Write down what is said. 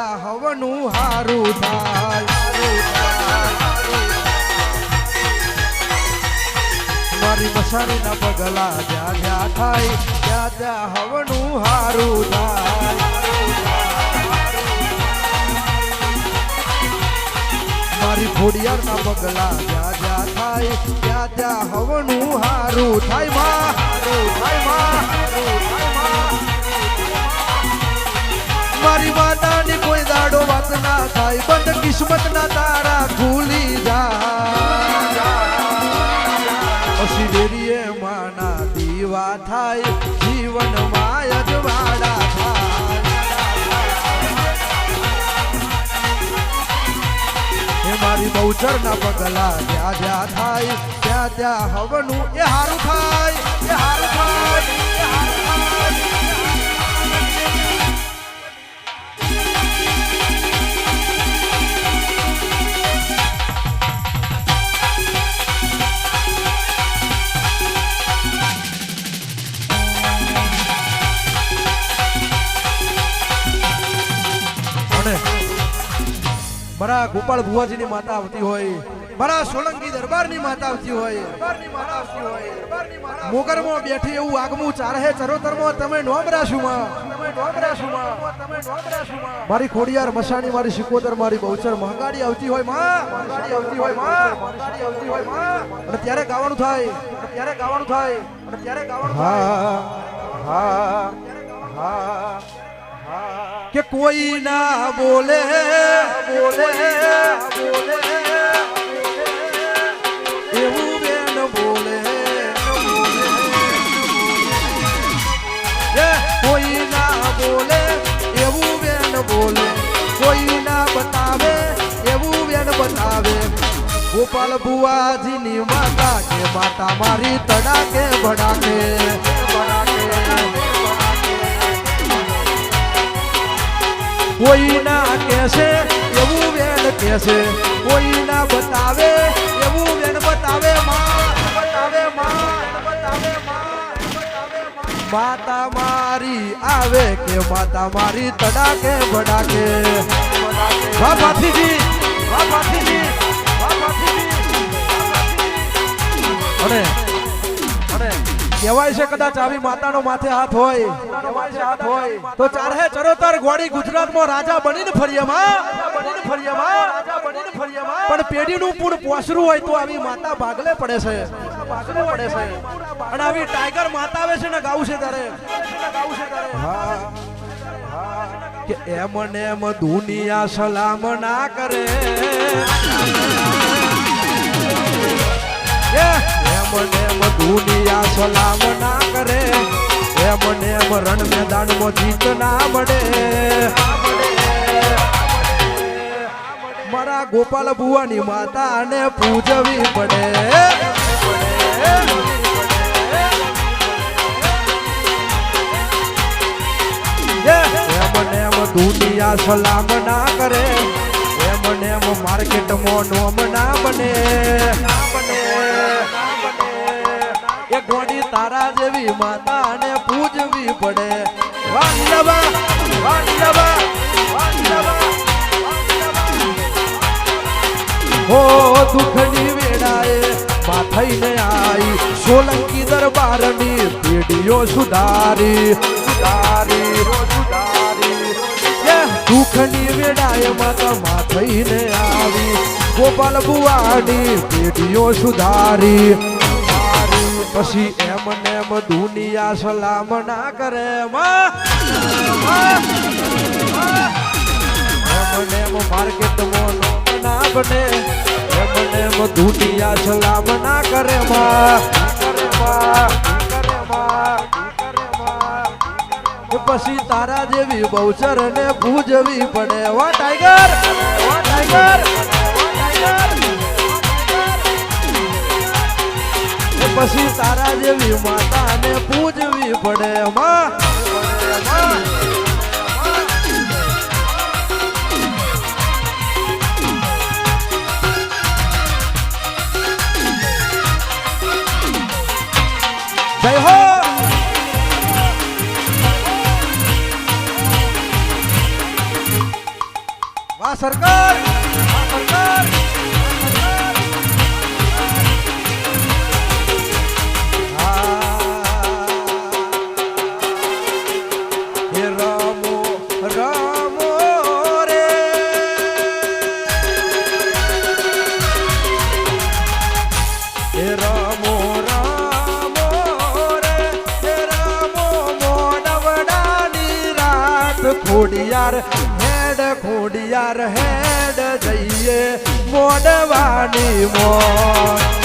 ત્યાં હવનું હારું થાય મારી મસાણી ના પગલા જ્યાં જ્યાં થાય ત્યાં હવનું હારું થાય મારી ખોડિયાર ના પગલા જ્યાં જ્યાં થાય ત્યાં હવનું હારું થાય માં મારી માતાની કોઈ દાડો વાત ના થાય બંધ કિસ્મત ના તારા ખુલી જાય પછી ડેરીએ માના દીવા થાય જીવન માં અજવાડા થાય મારી બહુચર ના પગલા જ્યાં જ્યાં થાય ત્યાં હવનું એ હારું થાય એ હારું થાય એ હારું થાય મારા ગોપાળ ભુવાજીની માતા આવતી હોય મારા સોલંકી દરબારની માતા આવતી હોય મોગરમાં બેઠી એવું આગમું ચારહે ચરોતરમાં તમે નોમરાશુમાં મારી ખોડિયાર મસાણી મારી શિકોતર મારી બહુચર મહાગાડી આવતી હોય માં અને ત્યારે ગાવાનું થાય કે કોઈ ના બોલે એવું બેન બોલે કોઈ ના બોલે એવું બેન બોલે કોઈ ના બતાવે એવું બેન બતાવે ગોપાલ બુવાજીની માતા કે માતા મારી તડાકે ભડાકે કોઈ ના કહેશે એવું બેન કહેશે કોઈ ના બતાવે એવું બેન બતાવે માતા મારી આવે કે માતા મારી તડાકે ભડાકે વાહ ભાથીજી અને કહેવાય છે કદાચ આવી માતાનો માથે હાથ હોય તો ચારહે ચરોતર ગોળી ગુજરાતમાં રાજા બનીને ફરીએ માં પણ પેઢીનું પૂર પોસરું હોય તો આવી માતા ભાગલે પડે છે અને આવી ટાઈગર માતા આવે છે ને ગાવું છે ત્યારે કે એમ ને એમ દુનિયા સલામ ના કરે એમ દુનિયા સલામ ના કરે એમ રણ મેદાનમાં જીત ના મળે મારા ગોપાલ બુવાની માતા ને પૂજવી પડે એમ દુનિયા સલામ ના કરે એમ માર્કેટમાં નોમ ના બને એ ગોડી તારા જેવી માતા ને પૂજવી પડે હો દુઃખની વેળાએ માથઈને આવી સોલંકી દરબારની પેઢીઓ સુધારી દુઃખની વેળાએ માતા માથઈને આવી ગોપાલ બુવાની પેઢીઓ સુધારી પછી એમ દુનિયા સલામ ના કરે એમ માર્કેટમાં ના બને એમ દુનિયા સલામ ના કરે પછી તારા જેવી બહુચર ને પૂજવી પડે વા ટાઈગર પછી તારા જેવી માતા ને પૂજવી પડે જય હો સરકાર રામો રામો રે રામો રામો રે રામો મોડવડાની રાત ખોડિયાર હેડ જઈએ મોડવાની મોડ